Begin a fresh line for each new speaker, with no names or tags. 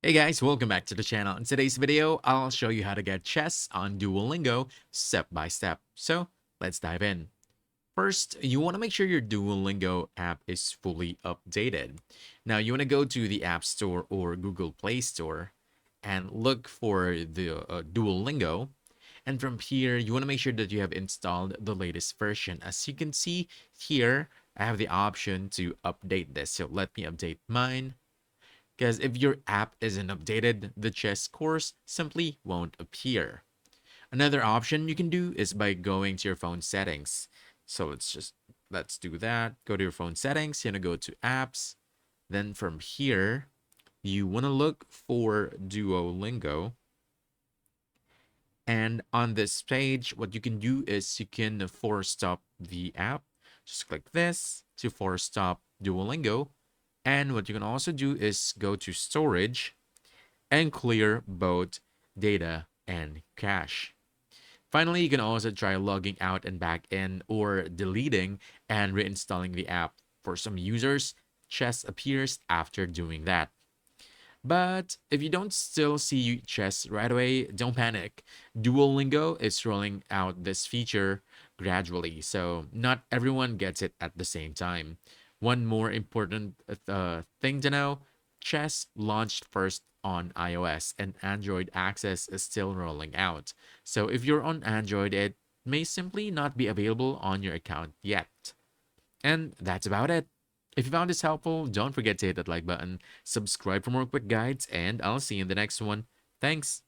Hey guys, welcome back to the channel. In today's video, I'll show you how to get chess on Duolingo step by step. So let's dive in. First, you want to make sure your Duolingo app is fully updated. Now, you want to go to the App Store or Google Play Store and look for the Duolingo. And from here, you want to make sure that you have installed the latest version. As you can see here, I have the option to update this. So let me update mine. Because if your app isn't updated, the chess course simply won't appear. Another option you can do is by going to your phone settings. So let's do that. Go to your phone settings, you're gonna go to apps. Then from here, you wanna look for Duolingo. And on this page, what you can do is you can force stop the app. Just click this to force stop Duolingo. And what you can also do is go to storage and clear both data and cache. Finally, you can also try logging out and back in or deleting and reinstalling the app. For some users, chess appears after doing that. But if you don't still see chess right away, don't panic. Duolingo is rolling out this feature gradually, so not everyone gets it at the same time. One more important thing to know, chess launched first on iOS and Android access is still rolling out. So if you're on Android, it may simply not be available on your account yet. And that's about it. If you found this helpful, don't forget to hit that like button, subscribe for more quick guides, and I'll see you in the next one. Thanks.